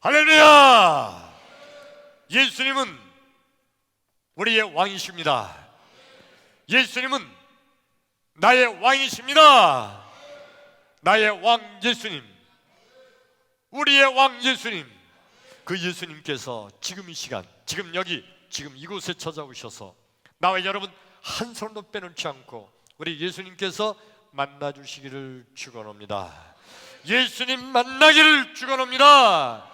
할렐루야! 예수님은 우리의 왕이십니다. 예수님은 나의 왕이십니다. 나의 왕 예수님, 우리의 왕 예수님, 그 예수님께서 지금 이 시간, 지금 여기, 지금 이곳에 찾아오셔서 나와 여러분 한 손도 빼놓지 않고 우리 예수님께서 만나주시기를 축원합니다. 예수님 만나기를 축원합니다.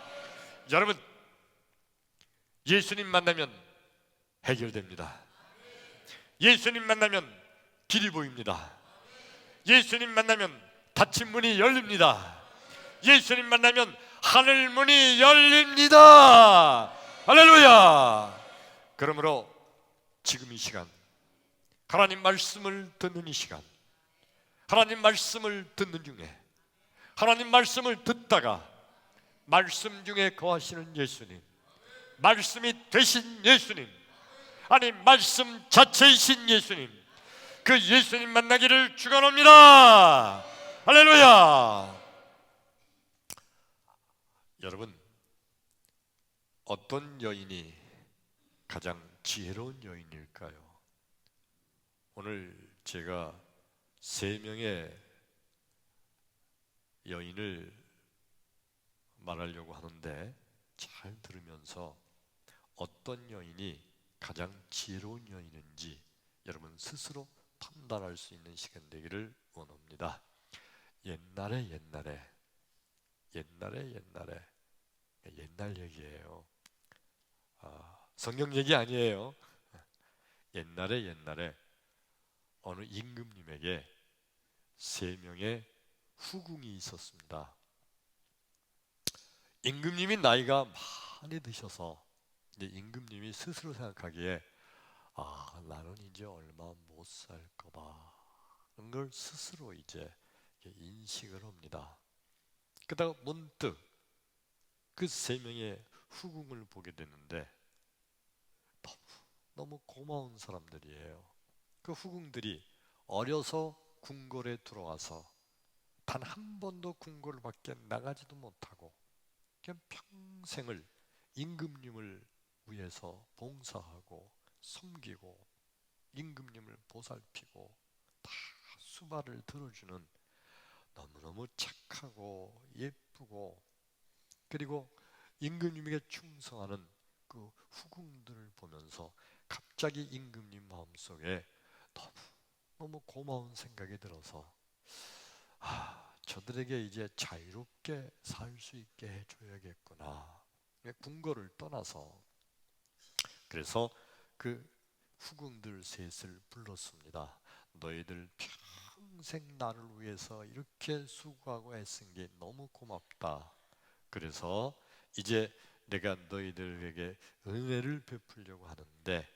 여러분, 예수님 만나면 해결됩니다. 예수님 만나면 길이 보입니다. 예수님 만나면 닫힌 문이 열립니다. 예수님 만나면 하늘 문이 열립니다. 할렐루야! 그러므로 지금 이 시간, 하나님 말씀을 듣는 이 시간, 하나님 말씀을 듣는 중에, 하나님 말씀을 듣다가 말씀 중에 거하시는 예수님, 말씀이 되신 예수님, 아니 말씀 자체이신 예수님, 그 예수님 만나기를 축원합니다. 할렐루야! 여러분, 어떤 여인이 가장 지혜로운 여인일까요? 오늘 제가 3명의 여인을 말하려고 하는데 잘 들으면서 어떤 여인이 가장 지혜로운 여인인지 여러분 스스로 판단할 수 있는 시간 되기를 원합니다. 옛날 얘기예요. 성경 얘기 아니에요. 옛날에 어느 임금님에게 3명의 후궁이 있었습니다. 임금님이 나이가 많이 드셔서 이제 임금님이 스스로 생각하기에 나는 이제 얼마 못 살까 봐 그런 걸 스스로 이제 인식을 합니다. 그러다가 문득 그 3명의 후궁을 보게 됐는데 너무 고마운 사람들이에요. 그 후궁들이 어려서 궁궐에 들어와서 단 한 번도 궁궐 밖에 나가지도 못하고 그냥 평생을 임금님을 위해서 봉사하고 섬기고 임금님을 보살피고 다 수발을 들어주는 너무너무 착하고 예쁘고 그리고 임금님에게 충성하는 그 후궁들을 보면서 갑자기 임금님 마음속에 너무 고마운 생각이 들어서 저들에게 이제 자유롭게 살 수 있게 해줘야겠구나. 궁궐을 떠나서 그래서 그 후궁들 셋을 불렀습니다. 너희들 평생 나를 위해서 이렇게 수고하고 애쓴 게 너무 고맙다. 그래서 이제 내가 너희들에게 은혜를 베풀려고 하는데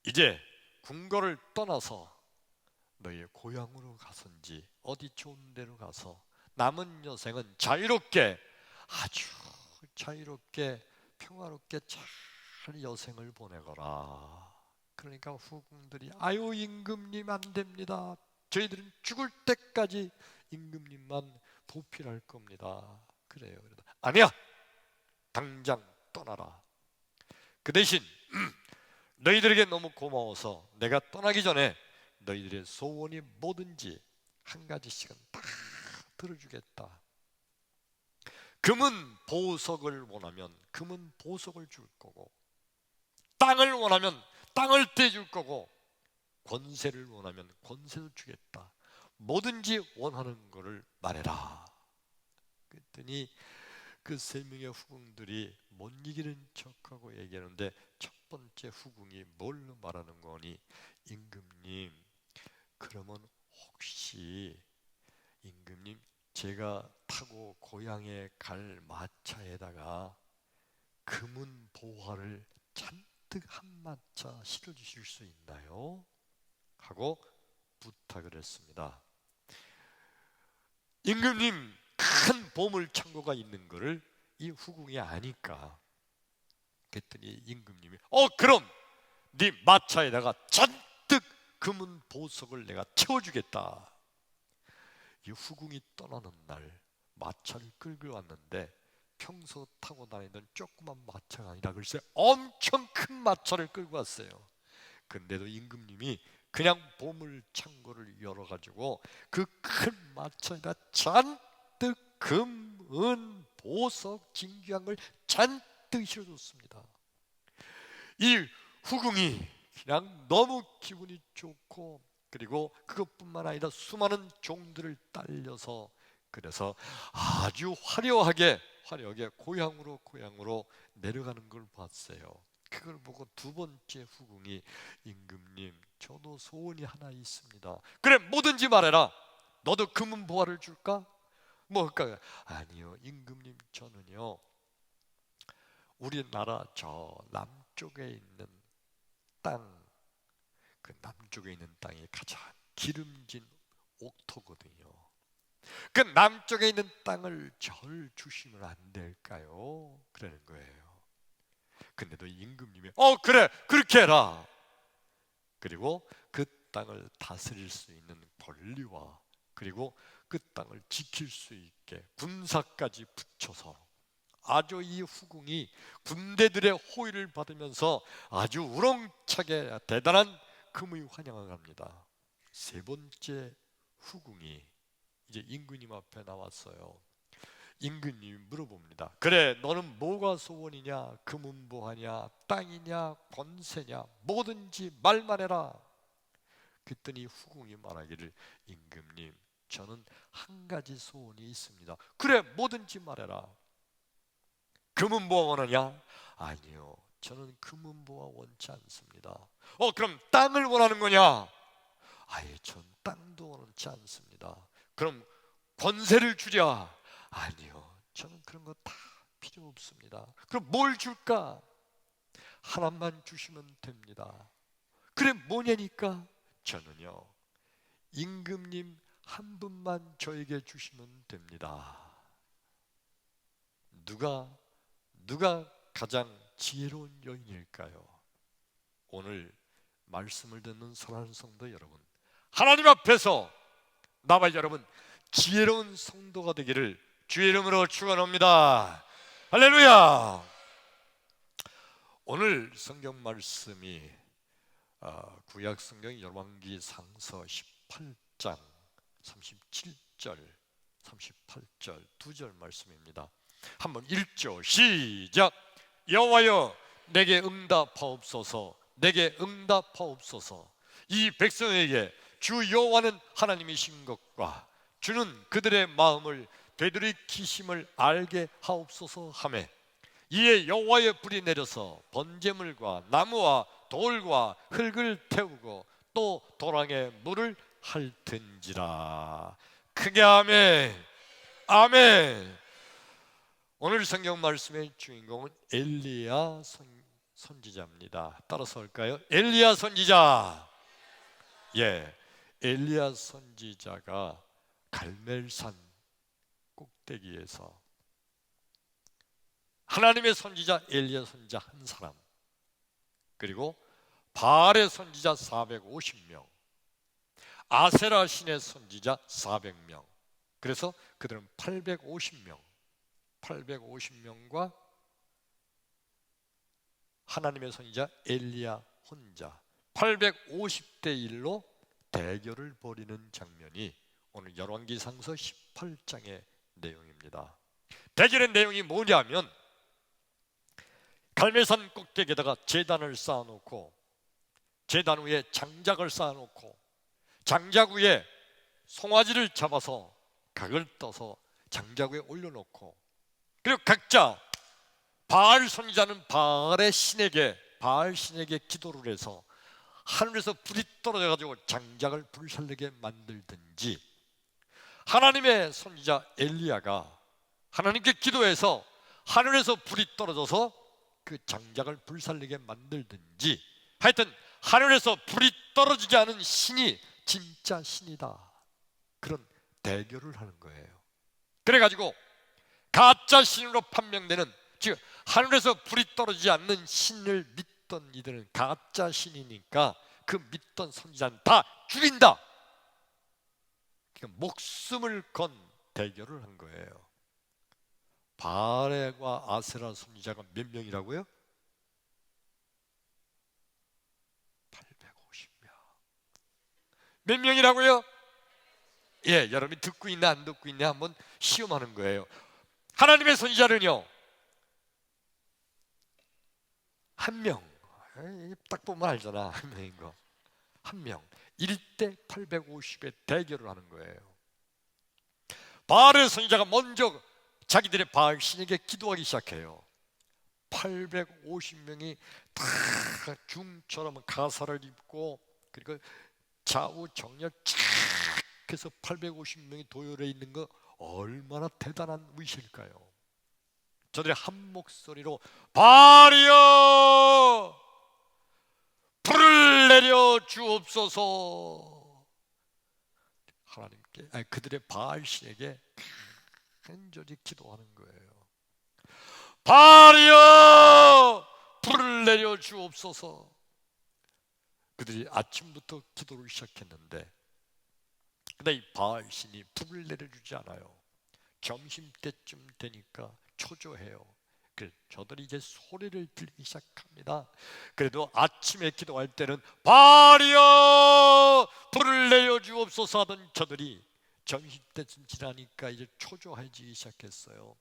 이제 궁궐을 떠나서 너희의 고향으로 가선지 어디 좋은 데로 가서 남은 여생은 자유롭게 아주 자유롭게 평화롭게 잘 여생을 보내거라. 그러니까 후궁들이 아유 임금님 안 됩니다. 저희들은 죽을 때까지 임금님만 보필할 겁니다. 그래요. 아니야. 당장 떠나라. 그 대신 너희들에게 너무 고마워서 내가 떠나기 전에 너희들의 소원이 뭐든지 한 가지씩은 다 들어주겠다. 금은 보석을 원하면 금은 보석을 줄 거고 땅을 원하면 땅을 떼줄 거고 권세를 원하면 권세도 주겠다. 뭐든지 원하는 거를 말해라. 그랬더니 그 3명의 후궁들이 못 이기는 척하고 얘기하는데 첫 번째 후궁이 뭘로 말하는 거니? 임금님, 그러면 혹시 임금님 제가 타고 고향에 갈 마차에다가 금은 보화를 잔뜩 한 마차 실어주실 수 있나요? 하고 부탁을 했습니다. 임금님 큰 보물 창고가 있는 거를 이 후궁이 아니까 그랬더니 임금님이 그럼 네 마차에다가 잔뜩 금은 보석을 내가 채워주겠다. 이 후궁이 떠나는 날 마차를 끌고 왔는데 평소 타고 다니던 조그만 마차가 아니라 글쎄 엄청 큰 마차를 끌고 왔어요. 근데도 임금님이 그냥 보물 창고를 열어가지고 그 큰 마차에다 잔뜩 금, 은, 보석, 진귀한 걸 잔뜩 실어줬습니다. 이 후궁이 그냥 너무 기분이 좋고, 그리고 그것뿐만 아니라 수많은 종들을 딸려서, 그래서 아주 화려하게 고향으로 내려가는 걸 봤어요. 그걸 보고 두 번째 후궁이, 임금님, 저도 소원이 하나 있습니다. 그래, 뭐든지 말해라. 너도 금은 보화를 줄까? 뭐 할까? 아니요, 임금님, 저는요 우리나라 저 남쪽에 있는 땅, 그 남쪽에 있는 땅이 가장 기름진 옥토거든요. 그 남쪽에 있는 땅을 절 주시면 안 될까요? 그러는 거예요. 근데도 임금님이 그래, 그렇게 해라. 그리고 그 땅을 다스릴 수 있는 권리와, 그리고 그 땅을 지킬 수 있게 군사까지 붙여서 아주 이 후궁이 군대들의 호의를 받으면서 아주 우렁차게 대단한 금의 환영을 합니다. 세 번째 후궁이 이제 임금님 앞에 나왔어요. 임금님이 물어봅니다. 그래, 너는 뭐가 소원이냐? 금은 보하냐? 땅이냐? 권세냐? 뭐든지 말만 해라. 그랬더니 후궁이 말하기를, 임금님, 저는 한 가지 소원이 있습니다. 그래, 뭐든지 말해라. 금은 보화 원하냐? 아니요, 저는 금은 보화 원치 않습니다. 그럼 땅을 원하는 거냐? 아예, 전 땅도 원치 않습니다. 그럼 권세를 주랴? 아니요, 저는 그런 거 다 필요 없습니다. 그럼 뭘 줄까? 하나만 주시면 됩니다. 그래, 뭐냐니까? 저는요, 임금님 한 분만 저에게 주시면 됩니다. 누가 가장 지혜로운 여인일까요? 오늘 말씀을 듣는 사랑하는 성도 여러분, 하나님 앞에서 나와 여러분 지혜로운 성도가 되기를 주의 이름으로 축원합니다. 할렐루야. 오늘 성경 말씀이 구약 성경 열왕기 상서 18장 37절 38절 두 절 말씀입니다. 한번 읽죠. 시작. 여호와여, 내게 응답하옵소서. 내게 응답하옵소서. 이 백성에게 주 여호와는 하나님이신 것과 주는 그들의 마음을 되돌이키심을 알게 하옵소서 하매, 이에 여호와의 불이 내려서 번제물과 나무와 돌과 흙을 태우고 또 도랑에 물을 핥은지라. 크게 아멘. 아멘. 오늘 성경 말씀의 주인공은 엘리야 선지자입니다. 따라서 할까요? 엘리야 선지자. 예, 엘리야 선지자가 갈멜산 꼭대기에서 하나님의 선지자 엘리야 선지자 한 사람, 그리고 바알의 선지자 450명, 아세라 신의 선지자 400명, 그래서 그들은 850명과 하나님의 선지자 엘리야 혼자 850대 1로 대결을 벌이는 장면이 오늘 열왕기상서 18장의 내용입니다. 대결의 내용이 뭐냐면, 갈멜산 꼭대기에다가 제단을 쌓아놓고, 제단 위에 장작을 쌓아놓고, 장작 위에 송아지를 잡아서 각을 떠서 장작 위에 올려놓고, 그리고 각자 바알 선지자는 바알 신에게 기도를 해서 하늘에서 불이 떨어져 가지고 장작을 불살르게 만들든지, 하나님의 선지자 엘리야가 하나님께 기도해서 하늘에서 불이 떨어져서 그 장작을 불살르게 만들든지, 하여튼 하늘에서 불이 떨어지지 않은 신이 진짜 신이다, 그런 대결을 하는 거예요. 그래가지고 가짜 신으로 판명되는, 즉 하늘에서 불이 떨어지지 않는 신을 믿던 이들은 가짜 신이니까 그 믿던 선지자는 다 죽인다. 그러니까 목숨을 건 대결을 한 거예요. 바알과 아세라 선지자가 몇 명이라고요? 850명. 몇 명이라고요? 예, 여러분이 듣고 있나 안 듣고 있냐 한번 시험하는 거예요. 하나님의 선지자는요, 한 명. 딱 보면 알잖아, 한 명인 거. 한 명. 1대 850의 대결을 하는 거예요. 바알의 선지자가 먼저 자기들의 바알 신에게 기도하기 시작해요. 850명이 다 중처럼 가사를 입고, 그리고 좌우 정렬 쫙 해서 850명이 도열해 있는 거 얼마나 대단한 위시일까요? 저들이 한 목소리로 바알이여 불을 내려 주옵소서, 하나님께, 아니, 그들의 바알 신에게 간절히 기도하는 거예요. 바알이여 불을 내려 주옵소서. 그들이 아침부터 기도를 시작했는데, 근데 이 바알 신이 불을 내려주지 않아요. 점심때쯤 되니까 초조해요. 그래서 저들이 이제 소리를 들기 시작합니다. 그래도 아침에 기도할 때는 바알이여 불을 내려주옵소서 하던 저들이 점심때쯤 지나니까 이제 초조해지기 시작했어요.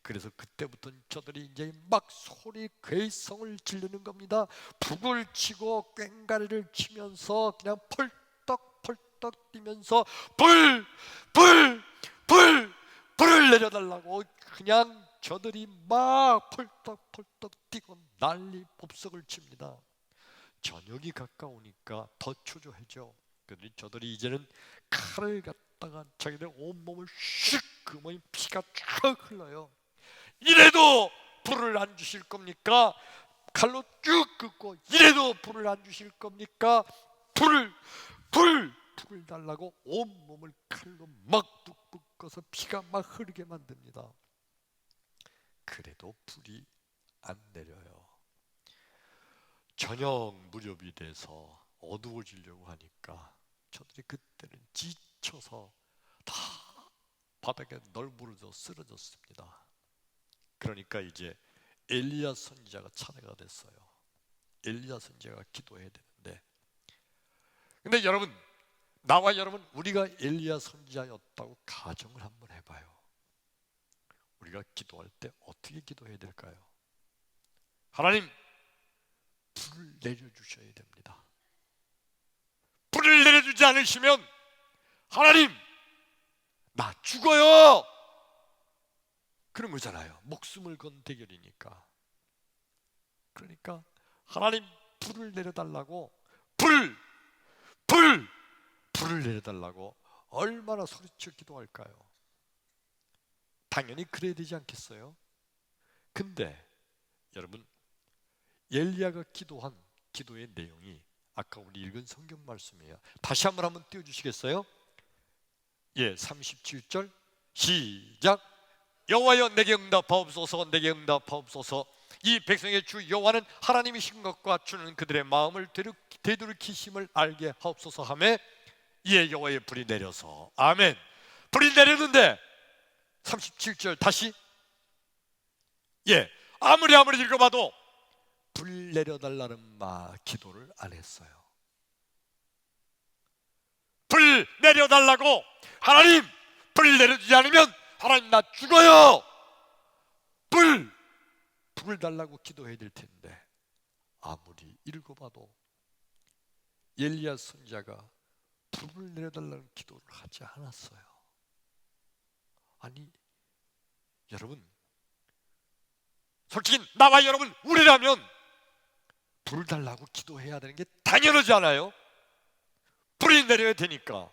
그래서 그때부터는 저들이 이제 막 소리 괴성을 지르는 겁니다. 북을 치고 꽹가리를 치면서 그냥 펄떡 뛰면서 불을 내려달라고 그냥 저들이 막 펄떡 뛰고 난리 법석을 칩니다. 저녁이 가까우니까 더 초조해져. 그러니 저들이 이제는 칼을 갖다가 자기들 온몸을 슉 그으면 피가 쫙 흘러요. 이래도 불을 안 주실 겁니까? 칼로 쭉 긋고 이래도 불을 안 주실 겁니까? 불을 달라고 온몸을 칼로 막 뚝뚝 꺼서 피가 막 흐르게 만듭니다. 그래도 불이 안 내려요. 저녁 무렵이 돼서 어두워지려고 하니까 저들이 그때는 지쳐서 다 바닥에 널브러져 쓰러졌습니다. 그러니까 이제 엘리야 선지자가 차례가 됐어요. 엘리야 선지자가 기도해야 되는데, 근데 여러분, 나와 여러분, 우리가 엘리야 선지자였다고 가정을 한번 해봐요. 우리가 기도할 때 어떻게 기도해야 될까요? 하나님, 불을 내려주셔야 됩니다. 불을 내려주지 않으시면 하나님, 나 죽어요, 그런 거잖아요. 목숨을 건 대결이니까. 그러니까 하나님, 불을 내려달라고, 불을 내려달라고 얼마나 소리쳐 기도할까요? 당연히 그래야 되지 않겠어요? 근데 여러분, 엘리야가 기도한 기도의 내용이 아까 우리 읽은 성경 말씀이에요. 다시 한번 띄워주시겠어요? 예, 37절 시작. 여호와여 내게 응답하옵소서, 내게 응답하옵소서. 이 백성의 주 여호와는 하나님이신 것과 주는 그들의 마음을 되돌이키심을 알게 하옵소서 하매 이에 여호와의 불이 내려서, 아멘. 불이 내렸는데 37절 다시, 예, 아무리 읽어봐도 불 내려달라는 기도를 안 했어요. 불 내려달라고, 하나님 불 내려주지 않으면 하나님 나 죽어요, 불을 달라고 기도해야 될 텐데 아무리 읽어봐도 엘리야 선지자가 불을 내려달라는 기도를 하지 않았어요. 아니 여러분, 솔직히 나와 여러분, 우리라면 불을 달라고 기도해야 되는 게 당연하지 않아요? 불이 내려야 되니까.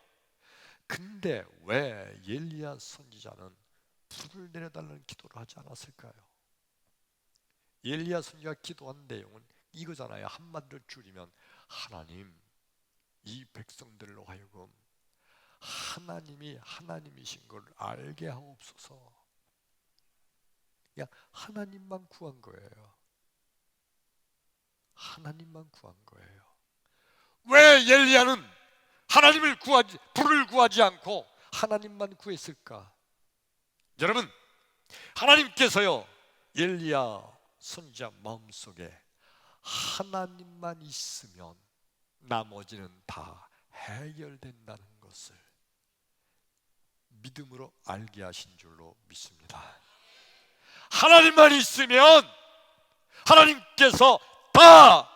근데 왜 엘리야 선지자는 불을 내려달라는 기도를 하지 않았을까요? 엘리야 선지자가 기도한 내용은 이거잖아요. 한마디로 줄이면, 하나님, 이 백성들로 하여금 하나님이 하나님이신 걸 알게 하옵소서. 그냥 하나님만 구한 거예요. 하나님만 구한 거예요. 왜 엘리야는 불을 구하지 않고 하나님만 구했을까? 여러분, 하나님께서요, 엘리야 선지자 마음속에 하나님만 있으면 나머지는 다 해결된다는 것을 믿음으로 알게 하신 줄로 믿습니다. 하나님만 있으면 하나님께서 다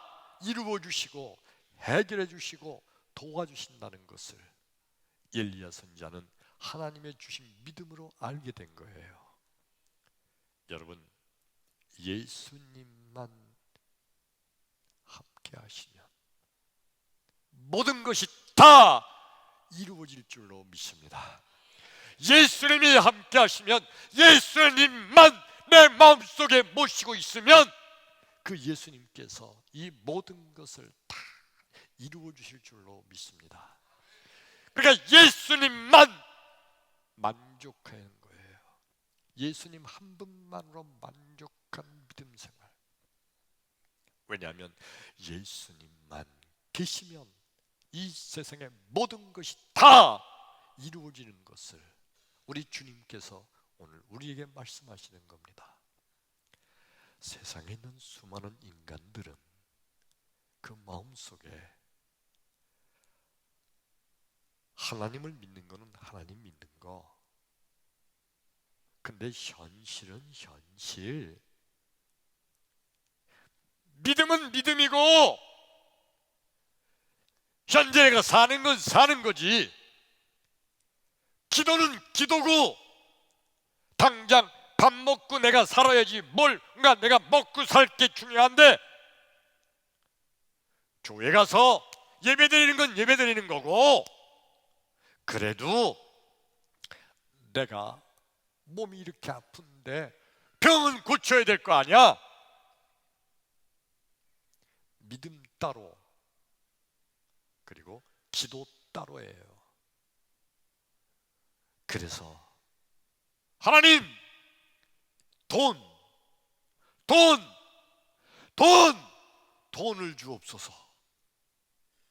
이루어 주시고 해결해 주시고 도와주신다는 것을 엘리야 선지자는 하나님의 주신 믿음으로 알게 된 거예요. 여러분, 예수님만 함께 하시면 모든 것이 다 이루어질 줄로 믿습니다. 예수님이 함께 하시면, 예수님만 내 마음속에 모시고 있으면 그 예수님께서 이 모든 것을 다 이루어 주실 줄로 믿습니다. 그러니까 예수님만 만족하는 거예요. 예수님 한 분만으로 만족한 믿음 생활. 왜냐하면 예수님만 계시면 이 세상의 모든 것이 다 이루어지는 것을 우리 주님께서 오늘 우리에게 말씀하시는 겁니다. 세상에 있는 수많은 인간들은 그 마음속에 하나님을 믿는 거는 하나님 믿는 거, 근데 현실은 현실, 믿음은 믿음이고 현재 내가 사는 건 사는 거지, 기도는 기도고 당장 밥 먹고 내가 살아야지, 뭔가 내가 먹고 살 게 중요한데 교회 가서 예배 드리는 건 예배 드리는 거고, 그래도 내가 몸이 이렇게 아픈데 병은 고쳐야 될 거 아니야. 믿음 따로 그리고 기도 따로예요. 그래서 하나님, 돈을 주옵소서.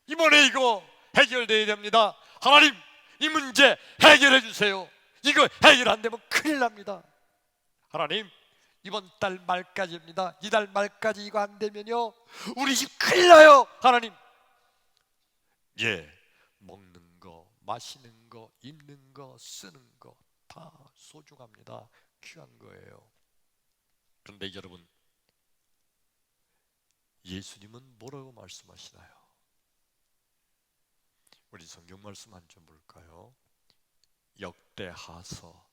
이번에 이거 해결돼야 됩니다. 하나님, 이 문제 해결해 주세요. 이거 해결 안 되면 큰일 납니다. 하나님, 이번 달 말까지입니다. 이달 말까지 이거 안 되면요 우리 집 큰일 나요. 하나님, 예, 먹는 거, 마시는 거, 입는 거, 쓰는 거 다 소중합니다. 귀한 거예요. 그런데 여러분, 예수님은 뭐라고 말씀하시나요? 우리 성경 말씀 한 점 볼까요? 역대하서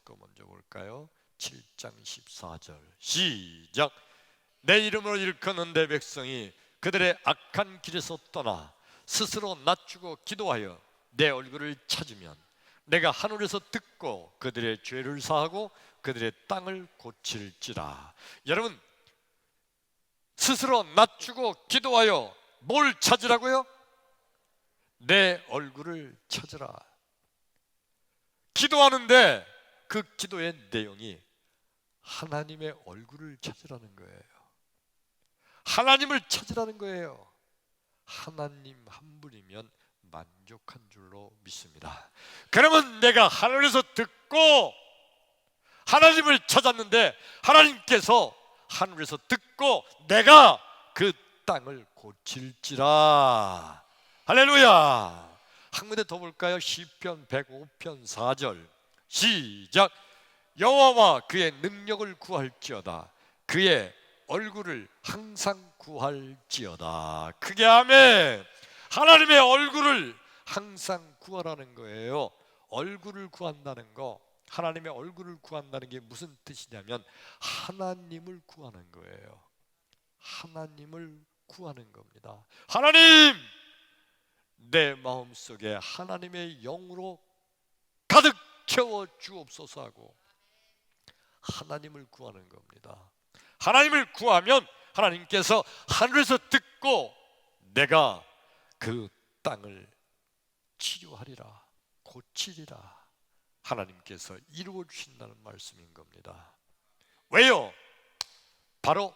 거 먼저 볼까요? 7장 14절 시작. 내 이름으로 일컫는 내 백성이 그들의 악한 길에서 떠나 스스로 낮추고 기도하여 내 얼굴을 찾으면 내가 하늘에서 듣고 그들의 죄를 사하고 그들의 땅을 고칠지라. 여러분, 스스로 낮추고 기도하여 뭘 찾으라고요? 내 얼굴을 찾으라. 기도하는데 그 기도의 내용이 하나님의 얼굴을 찾으라는 거예요. 하나님을 찾으라는 거예요. 하나님 한 분이면 만족한 줄로 믿습니다. 그러면 내가 하늘에서 듣고 하나님을 찾았는데 하나님께서 하늘에서 듣고 내가 그 땅을 고칠지라. 할렐루야. 한 군데 더 볼까요? 시편 105편 4절 시작. 여호와와 그의 능력을 구할지어다. 그의 얼굴을 항상 구할지어다. 크게 아멘. 하나님의 얼굴을 항상 구하라는 거예요. 얼굴을 구한다는 거, 하나님의 얼굴을 구한다는 게 무슨 뜻이냐면 하나님을 구하는 거예요. 하나님을 구하는 겁니다. 하나님, 내 마음속에 하나님의 영으로 가득 채워 주옵소서 하고 하나님을 구하는 겁니다. 하나님을 구하면 하나님께서 하늘에서 듣고 내가 그 땅을 치료하리라, 고치리라. 하나님께서 이루어 주신다는 말씀인 겁니다. 왜요? 바로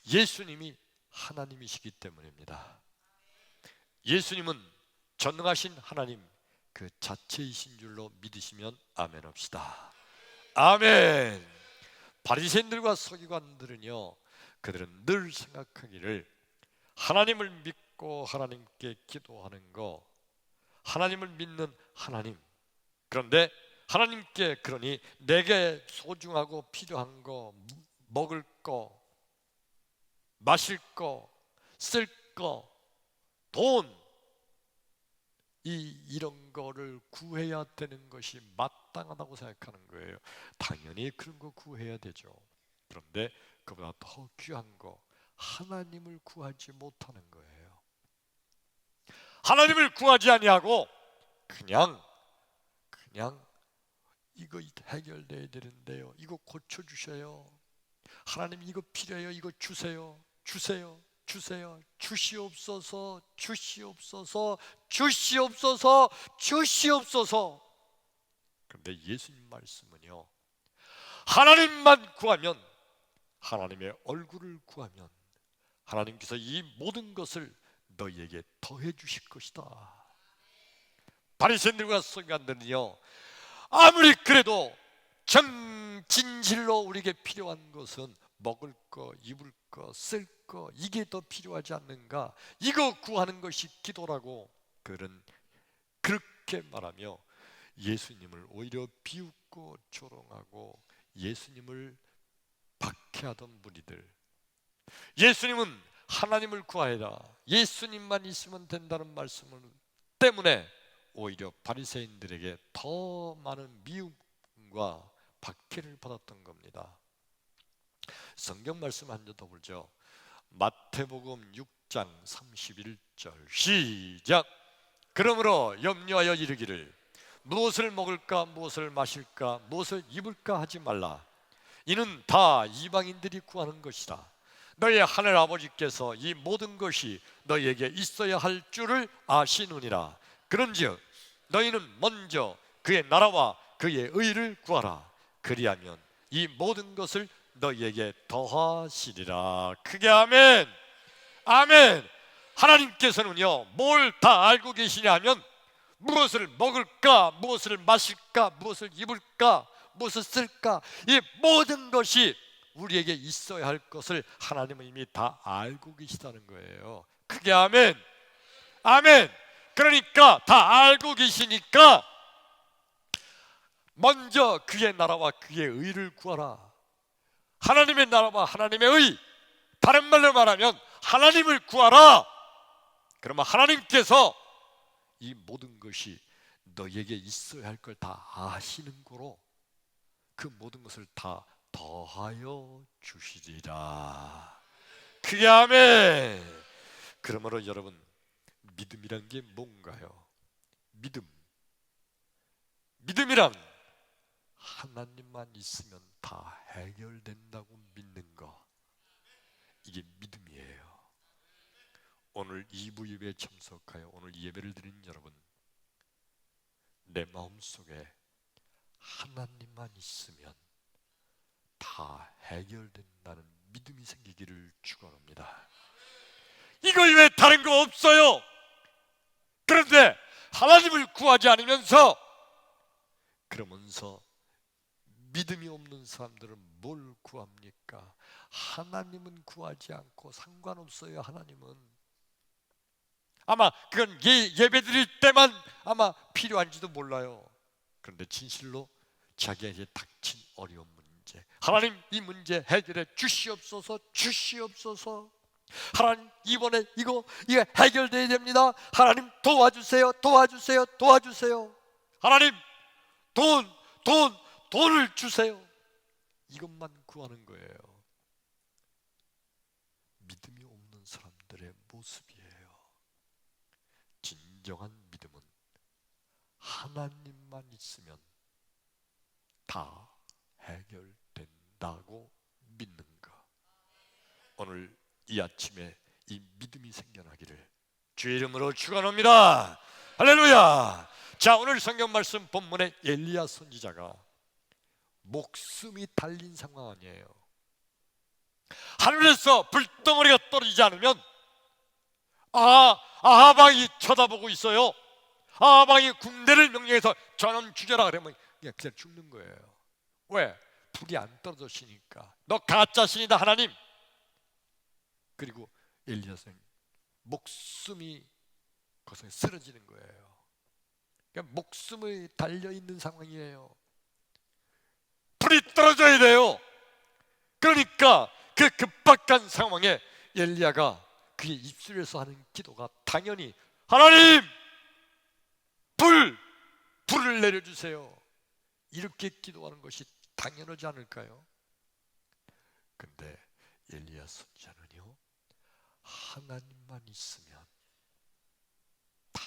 예수님이 하나님이시기 때문입니다. 예수님은 전능하신 하나님 그 자체이신 줄로 믿으시면 아멘 합시다. 아멘. 바리새인들과 서기관들은요, 그들은 늘 생각하기를 하나님을 믿고 하나님께 기도하는 거, 하나님을 믿는 하나님, 그런데 하나님께 그러니 내게 소중하고 필요한 거, 먹을 거, 마실 거, 쓸 거, 돈, 이런 거를 구해야 되는 것이 마땅하다고 생각하는 거예요. 당연히 그런 거 구해야 되죠. 그런데 그보다 더 귀한 거, 하나님을 구하지 못하는 거예요. 하나님을 구하지 아니하고 그냥 이거 해결돼야 되는데요, 이거 고쳐주셔요, 하나님 이거 필요해요, 이거 주세요, 주세요, 주세요, 주시옵소서, 주시옵소서, 주시옵소서, 주시옵소서. 그런데 예수님 말씀은요, 하나님만 구하면, 하나님의 얼굴을 구하면 하나님께서 이 모든 것을 너희에게 더해 주실 것이다. 바리새인들과 서기관들은요, 아무리 그래도 진실로 우리에게 필요한 것은 먹을 거, 입을 거, 쓸 거, 이게 더 필요하지 않는가, 이거 구하는 것이 기도라고 그렇게 말하며 예수님을 오히려 비웃고 조롱하고 예수님을 박해하던 무리들, 예수님은 하나님을 구하여라, 예수님만 있으면 된다는 말씀 때문에 오히려 바리새인들에게 더 많은 미움과 박해를 받았던 겁니다. 성경 말씀 한 절 더 보죠. 마태복음 6장 31절 시작. 그러므로 염려하여 이르기를 무엇을 먹을까, 무엇을 마실까, 무엇을 입을까 하지 말라. 이는 다 이방인들이 구하는 것이다. 너희 하늘 아버지께서 이 모든 것이 너희에게 있어야 할 줄을 아시느니라. 그런즉 너희는 먼저 그의 나라와 그의 의를 구하라. 그리하면 이 모든 것을 너희에게 더하시리라. 크게 아멘. 아멘. 하나님께서는요, 뭘 다 알고 계시냐 하면 무엇을 먹을까, 무엇을 마실까, 무엇을 입을까, 무엇을 쓸까, 이 모든 것이 우리에게 있어야 할 것을 하나님은 이미 다 알고 계시다는 거예요. 크게 아멘. 아멘. 그러니까 다 알고 계시니까 먼저 그의 나라와 그의 의를 구하라. 하나님의 나라와 하나님의 의, 다른 말로 말하면 하나님을 구하라. 그러면 하나님께서 이 모든 것이 너에게 있어야 할 걸 다 아시는 거로 그 모든 것을 다 더하여 주시리라. 그게 아멘. 그러므로 여러분, 믿음이란 게 뭔가요? 믿음이란 하나님만 있으면 다 해결된다고 믿는 거, 이게 믿음이에요. 오늘 2부 예배에 참석하여 오늘 예배를 드린 여러분, 내 마음속에 하나님만 있으면 다 해결된다는 믿음이 생기기를 축원합니다. 이거 외에 다른 거 없어요. 그런데 하나님을 구하지 않으면서, 그러면서 믿음이 없는 사람들은 뭘 구합니까? 하나님은 구하지 않고 상관없어요. 하나님은 아마 그건 예배 드릴 때만 아마 필요한지도 몰라요. 그런데 진실로 자기에게 닥친 어려운 문제, 하나님 이 문제 해결해 주시옵소서, 주시옵소서. 하나님 이번에 이거 해결돼야 됩니다. 하나님 도와주세요, 도와주세요, 도와주세요. 하나님 돈을 주세요. 이것만 구하는 거예요. 믿음이 없는 사람들의 모습이에요. 진정한 믿음은 하나님만 있으면 다 해결된다고 믿는 것. 오늘 이 아침에 이 믿음이 생겨나기를 주의 이름으로 축원합니다. 할렐루야. 자, 오늘 성경 말씀 본문에 엘리야 선지자가 목숨이 달린 상황 아니에요. 하늘에서 불덩어리가 떨어지지 않으면 아하방이 쳐다보고 있어요. 아하방이 군대를 명령해서 저놈 죽여라 그러면 그냥 죽는 거예요. 왜? 불이 안 떨어졌으니까. 너 가짜 신이다 하나님. 그리고 엘리야는 목숨이 거기서 쓰러지는 거예요. 그러니까 목숨이 달려있는 상황이에요. 불이 떨어져야 돼요. 그러니까 그 급박한 상황에 엘리야가 그의 입술에서 하는 기도가 당연히 하나님 불을 내려주세요. 이렇게 기도하는 것이 당연하지 않을까요? 근데 엘리야 선지자는요, 하나님만 있으면 다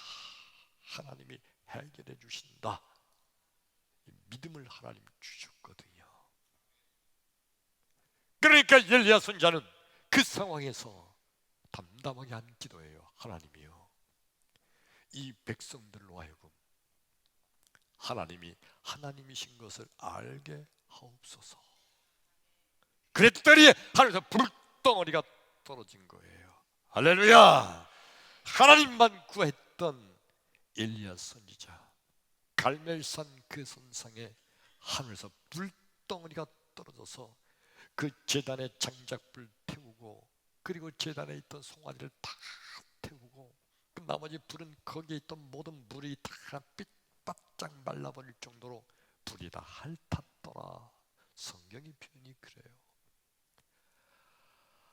하나님이 해결해 주신다, 믿음을 하나님 주셨거든요. 그러니까 엘리야 선지자는 그 상황에서 담담하게 한 기도예요. 하나님이요, 이 백성들로 하여금 하나님이 하나님이신 것을 알게 하옵소서. 그랬더니 하늘에서 불덩어리가 떨어진 거예요. 할렐루야. 하나님만 구했던 엘리야 선지자, 갈멜산 그 선상에 하늘에서 불덩어리가 떨어져서 그 제단에 장작불 태우고, 그리고 제단에 있던 송아지를 다 태우고, 그 나머지 불은 거기에 있던 모든 물이 다 삐바짝 말라버릴 정도로 불이 다 핥았더라. 성경의 표현이 그래요.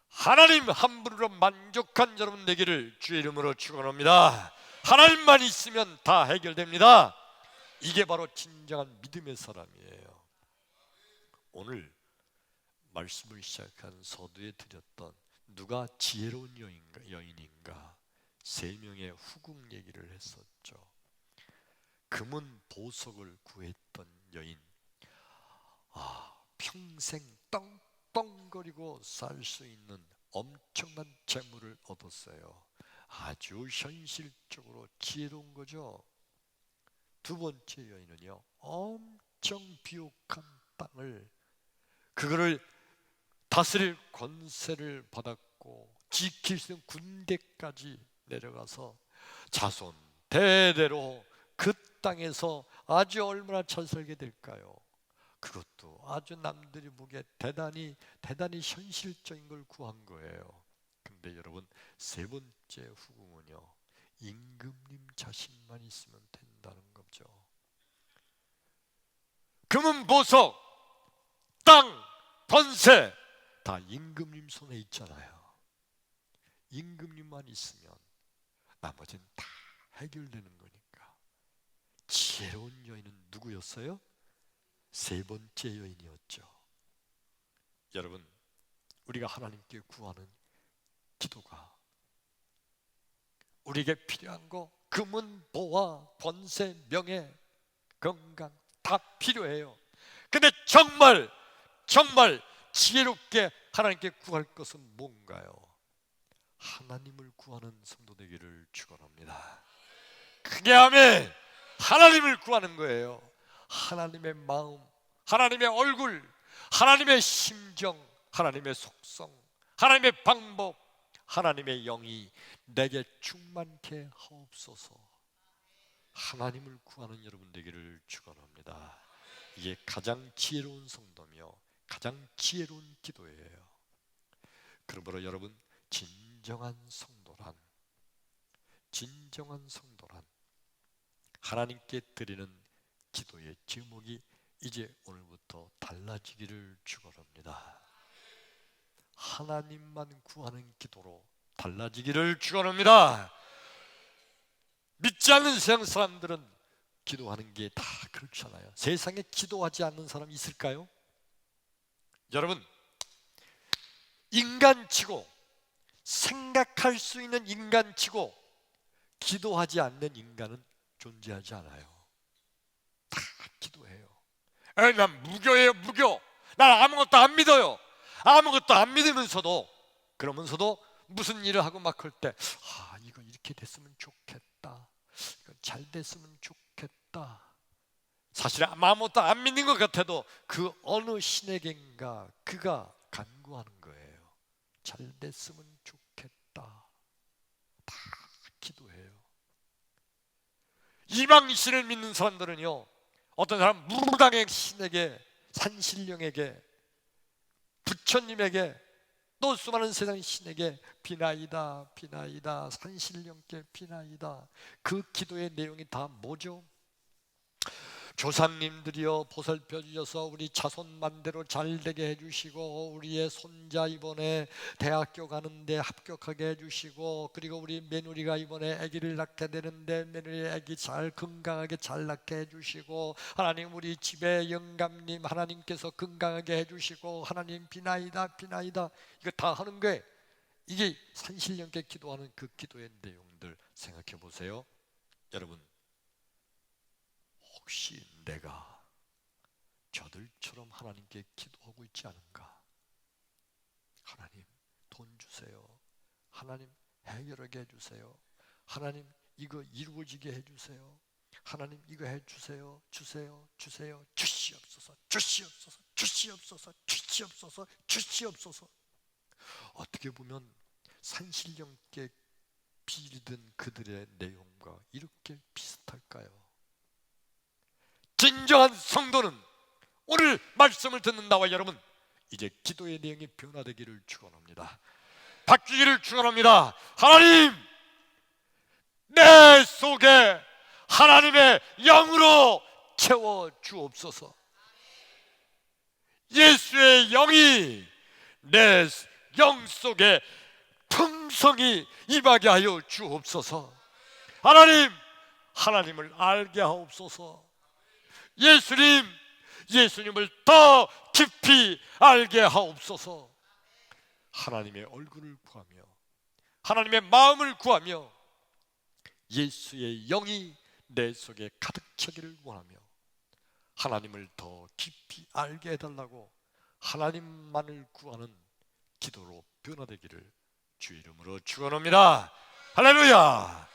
하나님 한 분으로 만족한 여러분 되기를 주의 이름으로 축원합니다. 하나님만 있으면 다 해결됩니다. 이게 바로 진정한 믿음의 사람이에요. 오늘 말씀을 시작한 서두에 드렸던 누가 지혜로운 여인인가, 세 명의 후궁 얘기를 했었죠. 금은 보석을 구했던 여인, 평생 떵떵거리고 살 수 있는 엄청난 재물을 얻었어요. 아주 현실적으로 지혜로운 거죠. 두 번째 여인은요, 엄청 비옥한 땅을, 그거를 다스릴 권세를 받았고 지킬 수 있는 군대까지 내려가서 자손 대대로 그 땅에서 아주 얼마나 잘 살게 될까요? 그것도 아주 남들이 보기에 대단히 현실적인 걸 구한 거예요. 근데 여러분, 세 번째 후궁은요, 임금님 자신만 있으면 된다는 거죠. 금은 보석, 땅, 권세 다 임금님 손에 있잖아요. 임금님만 있으면 나머지는 다 해결되는 거니까. 지혜로운 여인은 누구였어요? 세 번째 여인이었죠. 여러분, 우리가 하나님께 구하는 기도가, 우리에게 필요한 거, 금은 보화, 권세, 명예, 건강 다 필요해요. 근데 정말 지혜롭게 하나님께 구할 것은 뭔가요? 하나님을 구하는 성도 되기를 축원합니다. 크게 아멘. 하나님을 구하는 거예요. 하나님의 마음, 하나님의 얼굴, 하나님의 심정, 하나님의 속성, 하나님의 방법, 하나님의 영이 내게 충만케 하옵소서. 하나님을 구하는 여러분 되기를 축원합니다. 이게 가장 지혜로운 성도며 가장 지혜로운 기도예요. 그러므로 여러분, 진정한 성도란 하나님께 드리는 기도의 제목이 이제 오늘부터 달라지기를 축원합니다. 하나님만 구하는 기도로 달라지기를 축원합니다. 믿지 않는 세상 사람들은 기도하는 게 다 그렇잖아요. 세상에 기도하지 않는 사람 있을까요? 여러분, 인간치고, 생각할 수 있는 인간치고 기도하지 않는 인간은 존재하지 않아요. 다 기도해요. 난 무교예요, 무교. 난 아무것도 안 믿어요. 아무것도 안 믿으면서도, 그러면서도 무슨 일을 하고 막 할 때, 이거 이렇게 됐으면 좋겠다, 이거 잘 됐으면 좋겠다. 사실 아무것도 안 믿는 것 같아도 그 어느 신에겐가 그가 간구하는 거예요. 잘 됐으면 좋겠다. 다 기도해요. 이방 신을 믿는 사람들은요, 어떤 사람 무당의 신에게 산신령에게, 부처님에게, 또 수많은 세상 신에게 비나이다, 비나이다, 산신령께 비나이다. 그 기도의 내용이 다 뭐죠? 조상님들이여 보살펴 주셔서 우리 자손 만대로 잘 되게 해주시고, 우리의 손자 이번에 대학교 가는데 합격하게 해주시고, 그리고 우리 며느리가 이번에 아기를 낳게 되는데 며느리 아기 잘 건강하게 잘 낳게 해주시고, 하나님 우리 집에 영감님 하나님께서 건강하게 해주시고, 하나님 비나이다, 비나이다. 이거 다 하는 거예요. 이게 산신령께 기도하는 그 기도의 내용들 생각해 보세요. 여러분, 혹시 내가 저들처럼 하나님께 기도하고 있지 않은가? 하나님 돈 주세요. 하나님 해결하게 해주세요. 하나님 이거 이루어지게 해주세요. 하나님 이거 해주세요. 주세요, 주세요. 주시옵소서, 주시옵소서, 주시옵소서, 주시옵소서, 주시옵소서. 어떻게 보면 산신령께 빌던 그들의 내용과 이렇게 비슷할까요? 진정한 성도는 오늘 말씀을 듣는 나와 여러분, 이제 기도의 내용이 변화되기를 축원합니다. 바뀌기를 축원합니다. 하나님, 내 속에 하나님의 영으로 채워 주옵소서. 예수의 영이 내 영 속에 풍성히 임하게 하여 주옵소서. 하나님, 하나님을 알게 하옵소서. 예수님을 더 깊이 알게 하옵소서. 하나님의 얼굴을 구하며 하나님의 마음을 구하며 예수의 영이 내 속에 가득 차기를 원하며 하나님을 더 깊이 알게 해달라고 하나님만을 구하는 기도로 변화되기를 주 이름으로 축원합니다. 할렐루야.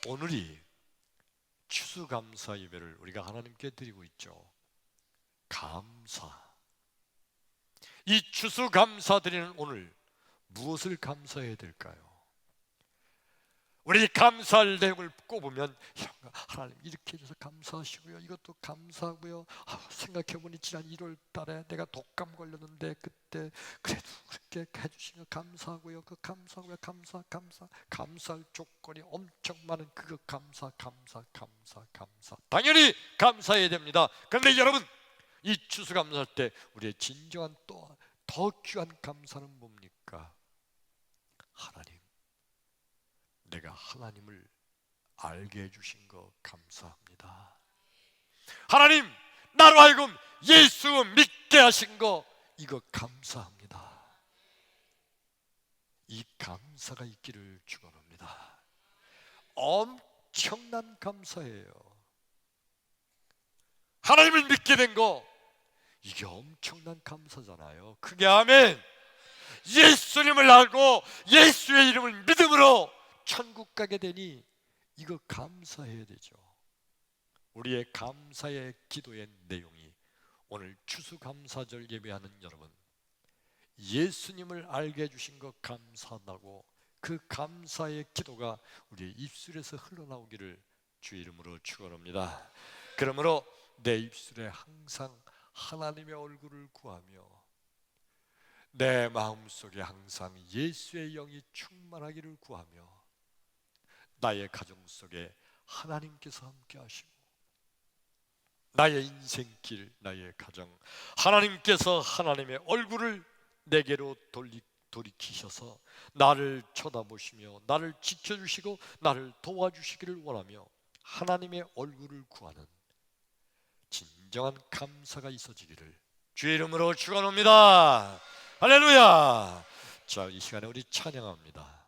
오늘이 추수감사 예배를 우리가 하나님께 드리고 있죠. 감사. 이 추수감사 드리는 오늘 무엇을 감사해야 될까요? 우리 감사할 내용을 꼽으면 하나님 이렇게 해줘서 감사하시고요, 이것도 감사하고요, 생각해보니 지난 1월 달에 내가 독감 걸렸는데 그때 그래도 그렇게 해주신 거 감사하고요, 그 감사하고요, 감사할 조건이 엄청 많은 그거 감사. 당연히 감사해야 됩니다. 그런데 여러분, 이 추수감사할 때 우리의 진정한 또 더 귀한 감사는 뭡니까? 하나님, 내가 하나님을 알게 해주신 거 감사합니다. 하나님, 나로 하여금 예수 믿게 하신 거 이거 감사합니다. 이 감사가 있기를 축원합니다. 엄청난 감사예요. 하나님을 믿게 된 거 이게 엄청난 감사잖아요. 그게 아멘. 예수님을 알고 예수의 이름을 믿음으로 천국 가게 되니 이거 감사해야 되죠. 우리의 감사의 기도의 내용이 오늘 추수감사절 예배하는 여러분, 예수님을 알게 해주신 것 감사하다고 그 감사의 기도가 우리의 입술에서 흘러나오기를 주 이름으로 축원합니다. 그러므로 내 입술에 항상 하나님의 얼굴을 구하며 내 마음속에 항상 예수의 영이 충만하기를 구하며 나의 가정 속에 하나님께서 함께 하시고 나의 인생길, 나의 가정, 하나님께서 하나님의 얼굴을 내게로 돌이키셔서 나를 쳐다보시며 나를 지켜주시고 나를 도와주시기를 원하며 하나님의 얼굴을 구하는 진정한 감사가 있어지기를 주의 이름으로 축원합니다. 할렐루야. 자, 이 시간에 우리 찬양합니다.